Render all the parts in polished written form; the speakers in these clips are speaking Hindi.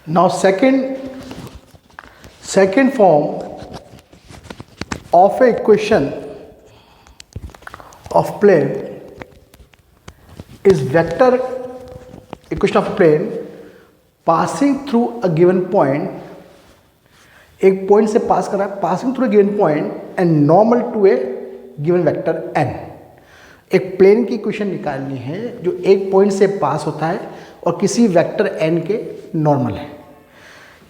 Now second form of a equation of plane is vector equation of plane passing through a given point. एक पॉइंट से पास कर रहा है, passing through a given point and normal to a given vector n. एक प्लेन की इक्वेशन निकालनी है जो एक पॉइंट से पास होता है और किसी वेक्टर n के नॉर्मल है.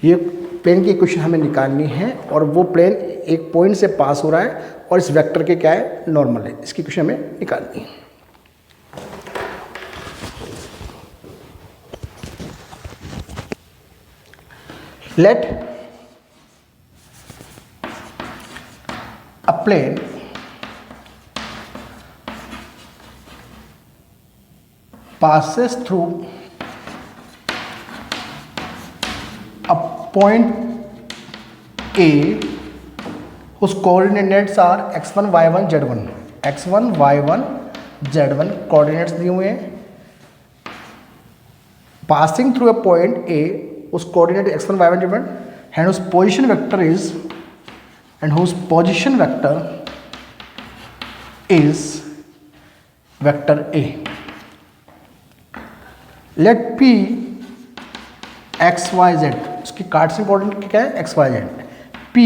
ये प्लेन की इक्वेशन हमें निकालनी है और वो प्लेन एक पॉइंट से पास हो रहा है और इस वेक्टर के क्या है, नॉर्मल है. इसकी इक्वेशन हमें निकालनी है. Let a plane passes through a point A whose coordinates are x1, y1, z1. x1, y1, z1 coordinates दिए हुए हैं. Passing through a point A whose coordinate x1, y1, z1 and whose position vector is vector A. Let P x y z, उसकी कार्ड्स इंपॉर्टेंट क्या है, x y z. P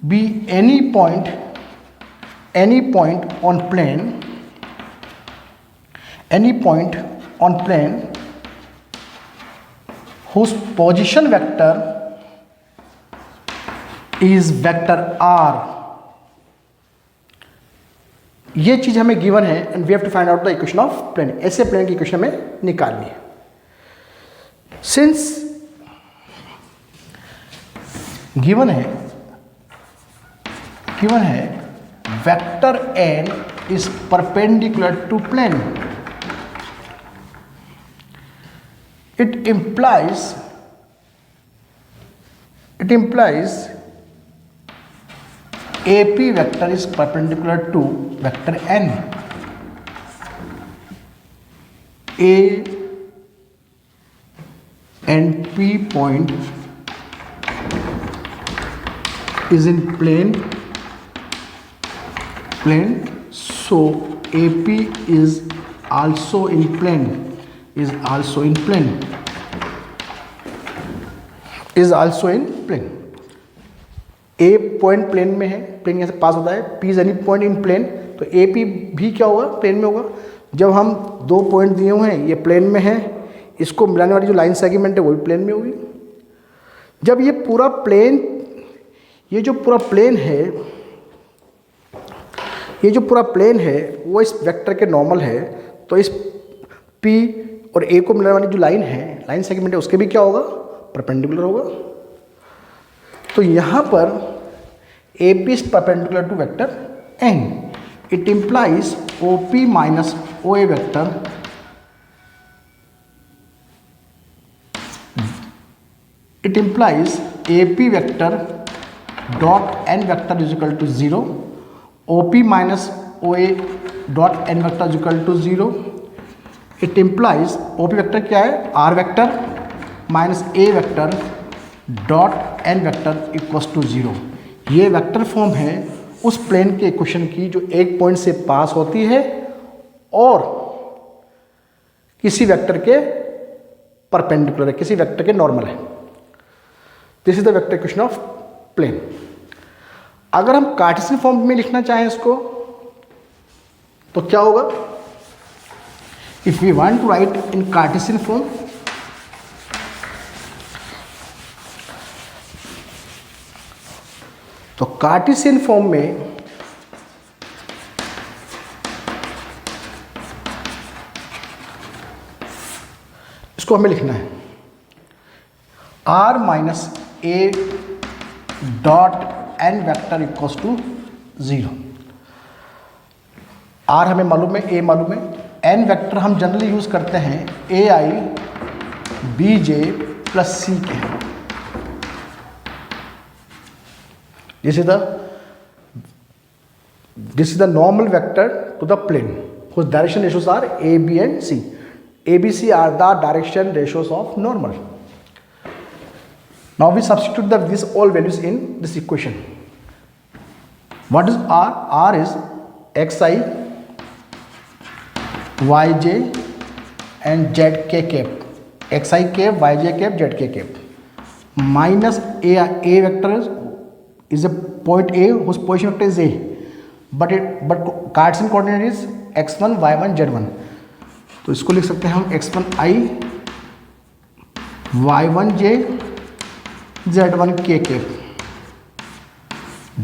be any point on plane whose position vector is vector r. ये चीज हमें गिवन है and we have to find out the equation of plane. ऐसे प्लेन की इक्वेशन हमें निकालनी है. सिंस गिवन है vector n is perpendicular to plane, it implies AP vector is perpendicular to vector n. A and P point is in plane, so AP is also in plane. A point plane में है, प्लेन यहाँ से पास होता है. P is any point in plane, तो AP भी क्या होगा, प्लेन में होगा. जब हम दो पॉइंट दिए हुए हैं, ये प्लेन में है, इसको मिलाने वाली जो लाइन सेगमेंट है वो भी प्लेन में होगी. जब ये पूरा प्लेन, ये जो पूरा प्लेन है वो इस वेक्टर के नॉर्मल है, तो इस P और A को मिलाने वाली जो लाइन है, लाइन सेगमेंट है, उसके भी क्या होगा, परपेंडिकुलर होगा. तो यहाँ पर AP is perpendicular to vector n. It implies OP minus OA vector AP vector dot n vector is equal to 0. OP minus OA dot n vector is equal to 0. It implies OP vector क्या है, R vector minus A vector dot n vector equals to 0. ये वेक्टर फॉर्म है उस प्लेन के इक्वेशन की जो एक पॉइंट से पास होती है और किसी वेक्टर के परपेंडिकुलर है, किसी वेक्टर के नॉर्मल है. This is the vector equation of plane. अगर हम कार्टेशियन फॉर्म में लिखना चाहें इसको तो क्या होगा, if we want to write in Cartesian form, तो कार्टेशियन फॉर्म में इसको हमें लिखना है r minus a dot n vector equals to 0. r हमें मालूम है, a मालूम है, n वेक्टर हम जनरली यूज करते हैं ai bj plus c k. This is the normal vector to the plane whose direction ratios are A, B and C. A, B, C are the direction ratios of normal. Now we substitute these all values in this equation. What is R? R is xi, yj and zk cap. xi cap, yj cap, zk cap. Minus a vector is a point A whose position vector is A, but Cartesian coordinate is x1, y1, z1. तो इसको लिख सकते हैं हम x1i, y1j, z1k cap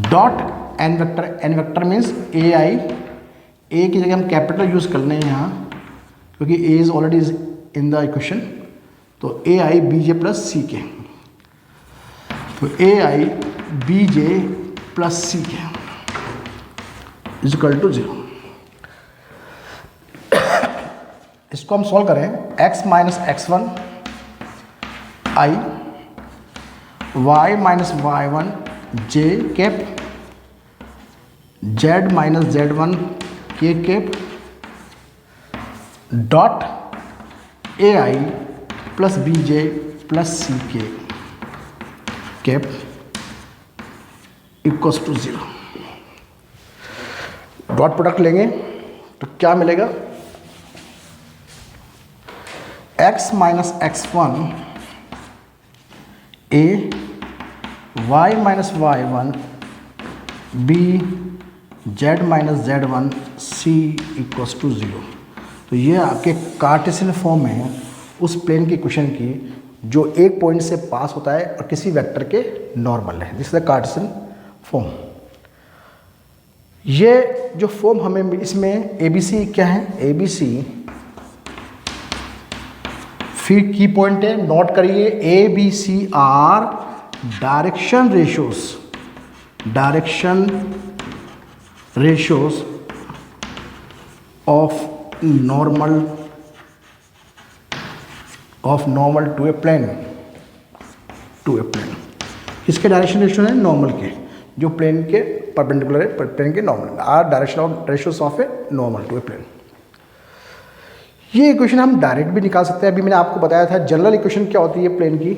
dot n vector. n vector means ai. a की जगह हम कैपिटल यूज कर लें यहाँ क्योंकि a is already in the equation. तो ai bj प्लस सी के. तो ai bj प्लस सी के इज इक्वल टू 0. इसको हम सॉल्व करें. x minus x1 i, y minus y1 j cap, z minus z1 k cap dot ai plus bj plus C K cap equals to 0. Dot product लेंगे तो क्या मिलेगा? x minus x1 a, y minus y1 b, z minus z1 c equals to 0. तो ये आपके कार्टेशियन फॉर्म में उस प्लेन की इक्वेशन की जो एक पॉइंट से पास होता है और किसी वेक्टर के नॉर्मल है. This is the Cartesian form. ये जो फॉर्म हमें इसमें ABC क्या है? ABC फिर की पॉइंट है, नोट करिए. ABC are direction ratios of normal to a plane. किसके डायरेक्शन रेशियो है? नॉर्मल के, जो प्लेन के परपेंडिकुलर है, प्लेन के normal are direction of ratios of a normal to a plane. ये इक्वेशन हम डायरेक्ट भी निकाल सकते हैं. अभी मैंने आपको बताया था जनरल इक्वेशन क्या होती है प्लेन की.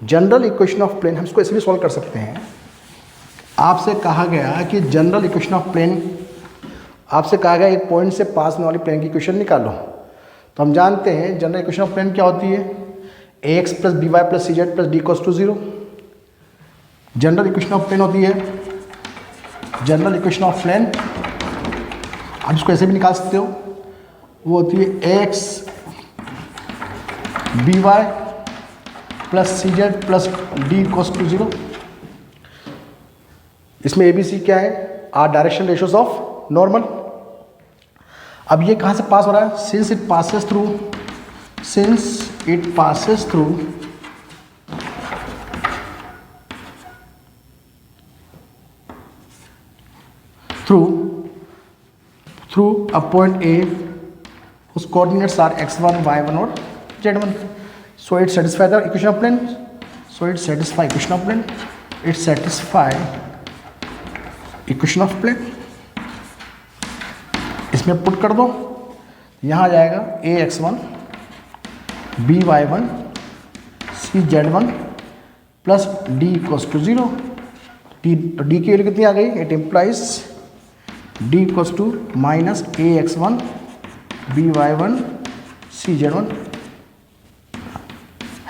जनरल इक्वेशन ऑफ प्लेन हम इसको ऐसे भी सॉल्व कर सकते हैं. आपसे कहा गया कि जनरल इक्वेशन ऑफ प्लेन, आपसे कहा गया एक पॉइंट से पास होने वाली प्लेन की इक्वेशन निकालो. तो हम जानते हैं जनरल इक्वेशन ऑफ प्लेन क्या होती है? ax plus B Y plus C Z plus D equals to 0. General equation of plane होती है. जनरल इक्वेशन ऑफ प्लेन आप इसको ऐसे भी निकाल सकते हो. वो होती है ax B Y plus C Z plus D equals to 0. इसमें ABC क्या है? Are direction ratios of normal. अब ये कहाँ से पास हो रहा है? Since it passes through a point A whose coordinates are x1, y1 और z1. So it satisfies the equation of plane. It satisfies equation of plane. इसमें पुट कर दो. यहाँ आ जाएगा ax1 by1 cz1 plus d equals to 0. D की वैल्यू कितनी आ गई? It implies d equals to minus ax1 by1 cz1.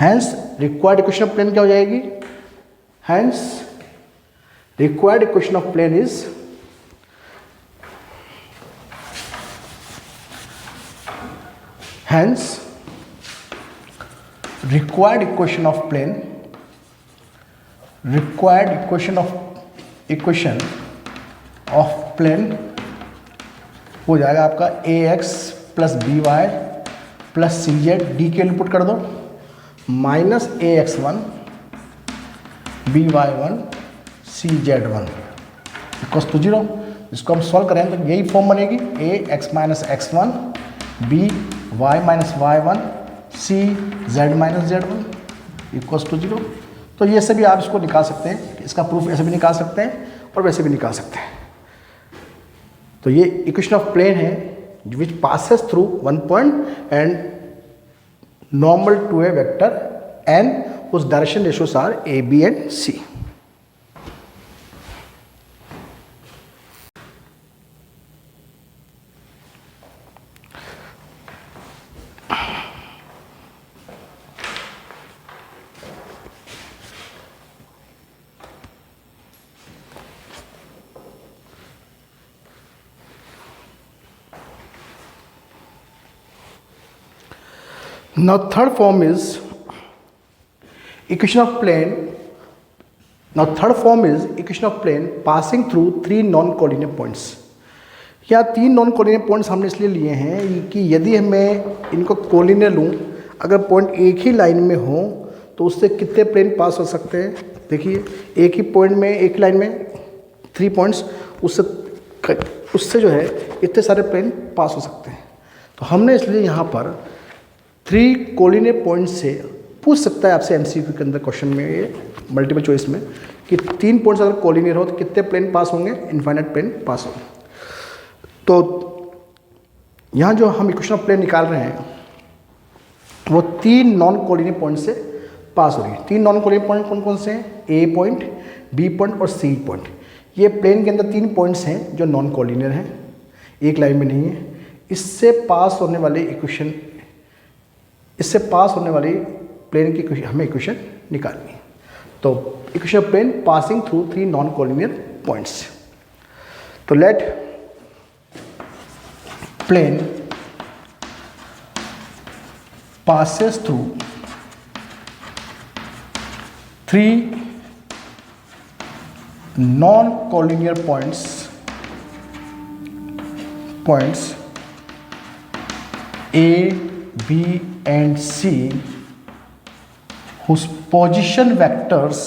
Hence required equation of plane क्या हो जाएगी? Hence required equation of plane is hence required equation of plane हो जाएगा आपका ax plus B Y plus C Z. D के इनपुट कर दो minus ax1 by1 cz1 equals to 0. इसको हम सॉल्व करें तो यही फॉर्म बनेगी. ax minus x1 b y minus y1 c z minus z1 equals to 0. तो ये से भी आप इसको निकाल सकते हैं. इसका प्रूफ ऐसे भी निकाल सकते हैं और वैसे भी निकाल सकते हैं. तो ये इक्वेशन ऑफ प्लेन है which passes through one point and normal to a vector n whose direction ratios are A, B and C. Now third form is equation of plane. Now third form is equation of plane passing through three non-coordinate points. यहाँ तीन नॉन कोलिनियर पॉइंट्स हमने इसलिए लिए हैं कि यदि मैं इनको कोलिनियर लूँ, अगर पॉइंट एक ही लाइन में हो तो उससे कितने प्लेन पास हो सकते हैं. देखिए एक ही पॉइंट में एक लाइन में 3 पॉइंट्स, उससे जो है इतने सारे प्लेन पास हो सकते हैं. तो हमने इसलिए यहाँ पर 3 कोलिनियर पॉइंट से पूछ सकता है आपसे एमसीक्यू के अंदर क्वेश्चन में, ये मल्टीपल चॉइस में, कि 3 पॉइंट्स अगर कोलिनियर हो तो कितने प्लेन पास होंगे, इनफाइनाइट प्लेन पास होंगे. तो यहाँ जो हम इक्वेशन ऑफ प्लेन निकाल रहे हैं वो 3 नॉन कोलिनियर पॉइंट से पास हो रही है. 3 नॉन कोलिनियर पॉइंट कौन कौन से हैं? ए पॉइंट, बी पॉइंट और सी पॉइंट. ये प्लेन के अंदर 3 पॉइंट्स हैं जो नॉन कोलिनियर हैं, एक लाइन में नहीं है. इससे पास होने वाले इक्वेशन, इससे पास होने वाली प्लेन की हमें इक्वेशन निकालनी है. तो equation of plane passing through 3 non collinear points. तो let plane passes through 3 non-collinear points A, B and C, whose position vectors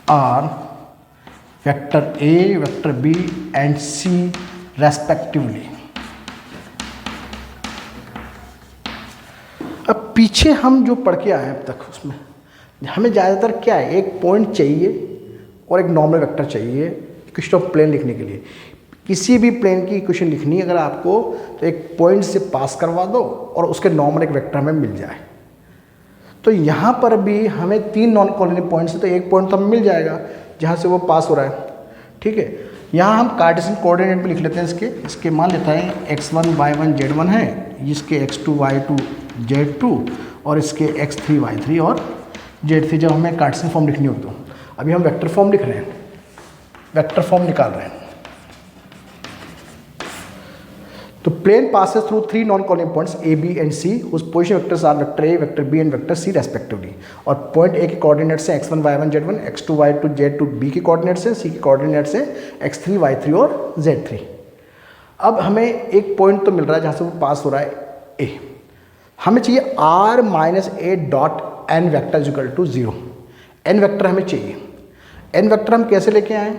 are vector A, vector B and C respectively. अब पीछे हम जो पढ़ के आए हैं अब तक, उसमें हमें ज़्यादातर क्या है, एक पॉइंट चाहिए और एक नॉर्मल वेक्टर चाहिए इक्वेशन ऑफ प्लेन लिखने के लिए. किसी भी प्लेन की इक्वेशन लिखनी है अगर आपको, तो एक पॉइंट से पास करवा दो और उसके नॉर्मल एक वेक्टर हमें मिल जाए. तो यहाँ पर भी हमें 3 नॉन कोलिनियर पॉइंट्स है, तो एक पॉइंट तो हमें मिल जाएगा जहाँ से वो पास हो रहा है. ठीक है, यहाँ हम कार्टेशियन कोऑर्डिनेट में लिख लेते हैं. इसके मान लेता है x1 y1 z1 है, इसके x2 y2 z2 और इसके x3 y3 और z3. जब हमें कार्टेशियन फॉर्म लिखनी होगी, तो अभी हम वेक्टर फॉर्म लिख रहे हैं, वेक्टर फॉर्म निकाल रहे हैं. तो plane passes through 3 non collinear points A, B and C, उस position vectors are vector A, vector B and vector C respectively. और पॉइंट A के कोऑर्डिनेट से x1 y1 z1, x2 y2 z2 B के कोऑर्डिनेट से, C के कोऑर्डिनेट से x3 y3 और z3. अब हमें एक पॉइंट तो मिल रहा है जहाँ से वो पास हो रहा है A. हमें चाहिए r minus a dot n vector equal to 0. n vector हमें चाहिए. n वेक्टर हम कैसे लेके आए?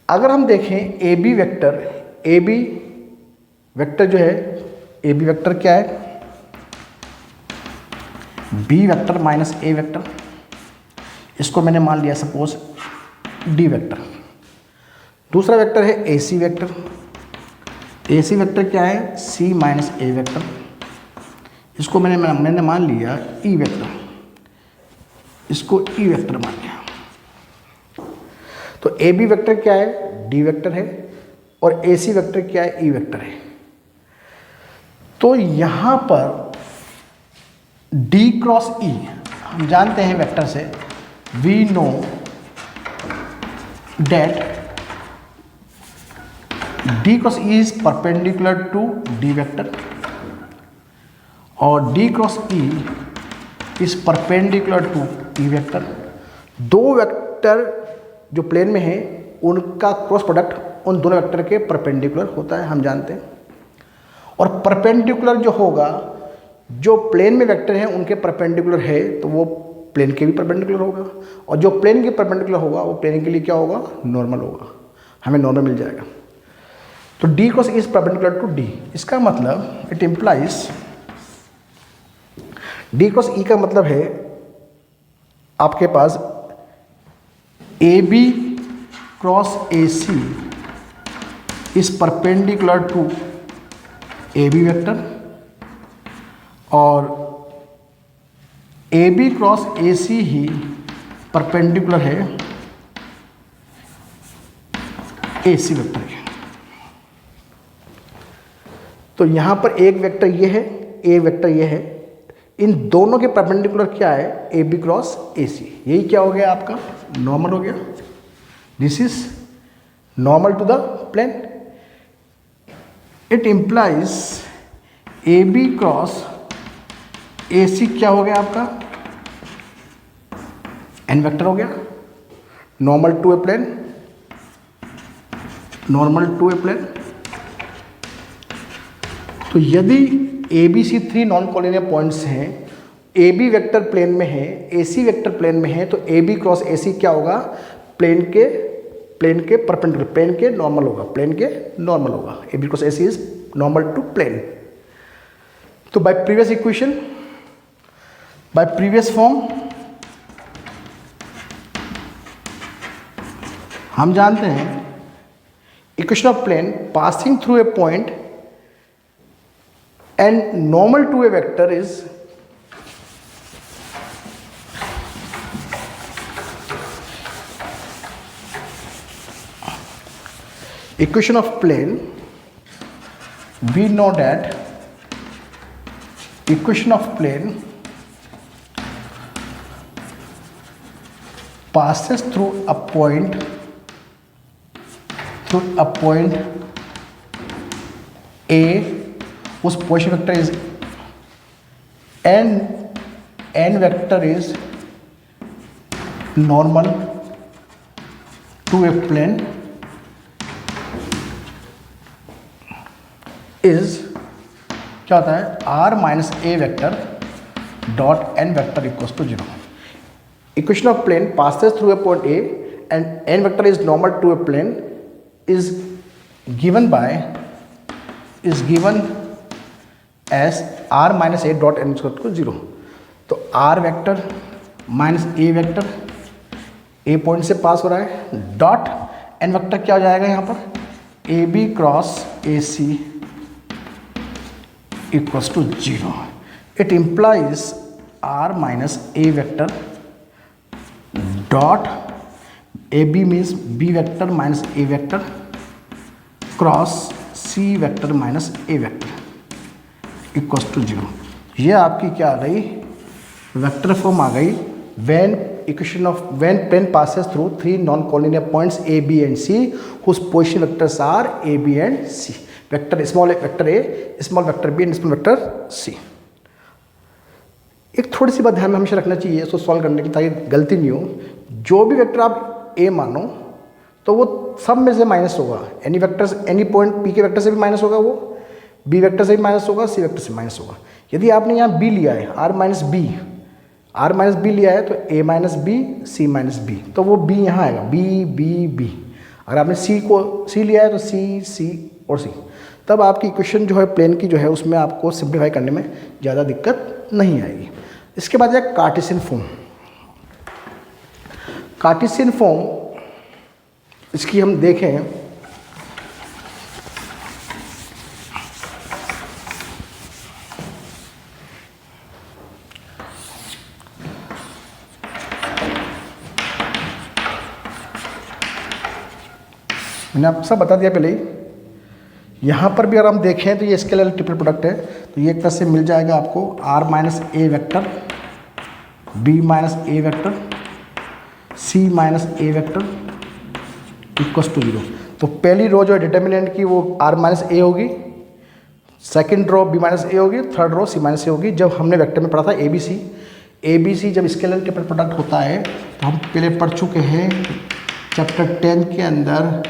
अगर हम देखें ए बी वेक्टर जो है, ए बी वेक्टर क्या है, B vector minus A vector, इसको मैंने मान लिया सपोज डी वेक्टर. दूसरा वेक्टर है A C vector. A C vector क्या है, सी माइनस ए वेक्टर, इसको मैंने मान लिया ई वेक्टर, इसको ई वेक्टर मान लिया. तो ए बी वेक्टर क्या है, डी वेक्टर है, और ए सी वेक्टर क्या है, ई वेक्टर है. तो यहाँ पर डी क्रॉस ई हम जानते हैं वेक्टर से, we know that D cross E is perpendicular to D vector और D cross E is perpendicular to E vector. 2 vector जो प्लेन में है उनका क्रॉस प्रोडक्ट उन दोनों वेक्टर के परपेंडिकुलर होता है, हम जानते हैं. और परपेंडिकुलर जो होगा, जो प्लेन में वेक्टर हैं उनके परपेंडिकुलर है तो वो प्लेन के भी परपेंडिकुलर होगा, और जो प्लेन के परपेंडिकुलर होगा वो प्लेन के लिए क्या होगा, नॉर्मल होगा. हमें नॉर्मल मिल जाएगा. तो D cross is perpendicular to D. इसका मतलब it implies, D cross E का मतलब है आपके पास A B cross A C is perpendicular to A B vector और A B cross A C ही परपेंडिकुलर है ए सी वेक्टर के। तो यहाँ पर एक वेक्टर ये है, ए वेक्टर ये है, इन दोनों के परपेंडिकुलर क्या है, ए बी क्रॉस ए सी। यही क्या हो गया आपका, नॉर्मल हो गया। This is normal to the plane. It implies A B cross A C क्या हो गया आपका, एन वेक्टर हो गया, normal to a plane, normal to a plane. तो यदि A B C 3 non collinear points हैं, ए बी वेक्टर प्लेन में है, ए सी वेक्टर प्लेन में है, तो ए बी क्रॉस ए सी क्या होगा, प्लेन के परपेंडिकुलर, प्लेन के नॉर्मल होगा, प्लेन के नॉर्मल होगा। A B cross A C is normal to plane. तो by previous equation, by previous form हम जानते हैं equation of plane passing through a point and normal to a vector is equation of plane. We know that equation of plane passes through a point A, उस position vector is N vector is normal to a plane is क्या होता है, R minus A vector dot N vector equals to 0। Equation of plane passes through a point A and N vector is normal to a plane is given as R minus A dot N equal to 0। तो R vector minus A vector A point से पास हो रहा है, डॉट एन वेक्टर क्या हो जाएगा यहाँ पर, A B cross A C equals to 0। It implies R minus A vector dot A B means B vector minus A vector cross C vector minus A vector equals to 0। ये आपकी क्या आ गई, वेक्टर फॉर्म आ गई when equation of when plane passes through 3 non collinear points A B and C whose position vectors are A B and C. Vector small vector A, small vector B and small vector C. एक थोड़ी सी बात ध्यान में हमेशा रखना चाहिए इसको सॉल्व करने की, ताकि गलती नहीं हो। जो भी वेक्टर आप ए मानो तो वो सब में से माइनस होगा, any vector any point P के वेक्टर से भी माइनस होगा, वो बी वेक्टर से भी माइनस होगा, सी वेक्टर से माइनस होगा। यदि आपने यहाँ बी लिया है, आर माइनस बी लिया है, तो A minus B C minus B, तो वो बी यहाँ आएगा, बी बी बी। अगर आपने सी लिया है तो सी सी और सी, तब आपकी इक्वेशन जो है प्लेन की जो है उसमें आपको सिंप्लीफाई करने में ज़्यादा दिक्कत नहीं आएगी। इसके बाद है कार्टेशियन फॉर्म। कार्टेशियन फॉर्म इसकी हम देखें, मैंने आपको सब बता दिया पहले ही। यहाँ पर भी अगर हम देखें तो ये स्केलर ट्रिपल प्रोडक्ट है, तो ये एक तरह से मिल जाएगा आपको R minus A vector, B minus A vector, C minus A vector equals to 0। तो पहली रो जो है डिटर्मिनेंट की वो आर माइनस ए होगी, सेकेंड रो बी माइनस ए होगी, थर्ड रो सी माइनस ए होगी। जब हमने वेक्टर में पढ़ा था ए बी सी जब स्केलर ट्रिपल प्रोडक्ट होता है तो हम पहले पढ़ चुके हैं चैप्टर 10 के अंदर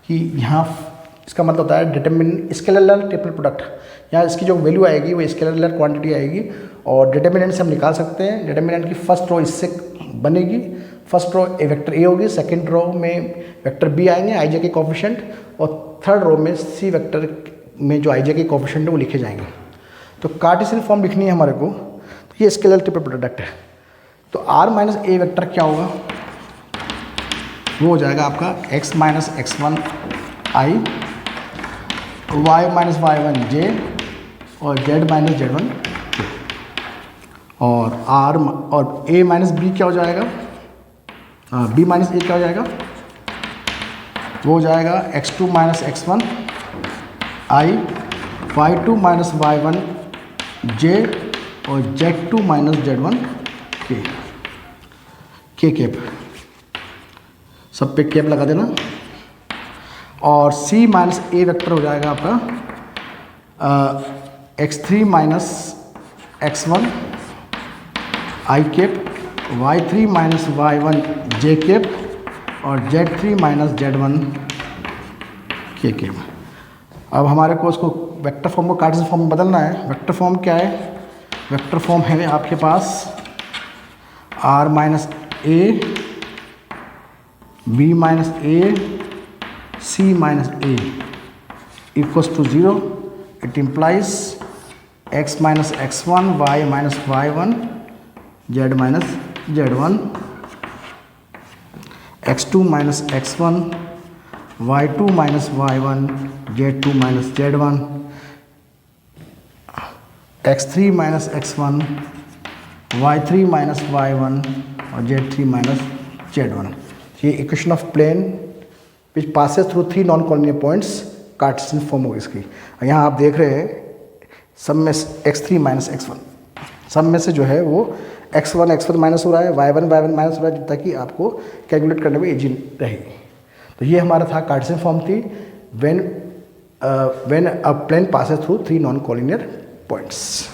कि यहाँ इसका मतलब होता है डिटर्मिनेंट स्केलर ट्रिपल प्रोडक्ट। यहाँ इसकी जो वैल्यू आएगी वो स्केलर क्वांटिटी आएगी और डिटर्मिनेंट से हम निकाल सकते हैं। डिटर्मिनेंट की फर्स्ट रो इससे बनेगी, फर्स्ट रो ए वेक्टर ए होगी, सेकंड रो में वेक्टर बी आएंगे आई जे के कोफिशिएंट, और थर्ड रो में सी वेक्टर में जो आई जे के कोफिशिएंट है वो लिखे जाएंगे। तो कार्टेशियन फॉर्म लिखनी है हमारे को, तो ये स्केलर ट्रिपल प्रोडक्ट है। तो आर माइनस ए वेक्टर क्या होगा, वो हो जाएगा आपका x minus x1 i, y minus y1 j और z माइनस z1 k। और आर और ए माइनस बी क्या हो जाएगा, बी माइनस ए क्या हो जाएगा, वो हो जाएगा x2 माइनस x1 आई, y2 माइनस y1 j और z2 माइनस z1 के कैप, सब पे कैप लगा देना। और c माइनस ए वेक्टर हो जाएगा आपका x3 minus x1 I cap, y3 minus y1 j cap और z3 माइनस z1 के कैप। अब हमारे को उसको वेक्टर फॉर्म को कार्टेशियन फॉर्म में बदलना है। वेक्टर फॉर्म क्या है, वेक्टर फॉर्म है आपके पास r minus A, b minus A, c minus A equals to 0। It implies x minus x1, y minus y1, z minus z1, x2 minus x1, y2 minus y1, z2 minus z1, x3 minus x1, y3 minus y1 और z3 माइनस z1। ये equation of plane which passes through 3 non collinear points Cartesian form होगी इसकी। यहाँ आप देख रहे हैं सब में x3 माइनस x1, सब में से जो है वो x1 माइनस हो रहा है, y1 माइनस हो रहा है, ताकि आपको कैलकुलेट करने में इजी रहे। तो ये हमारा था कार्टेशियन फॉर्म थी when a plane passes through 3 non collinear points.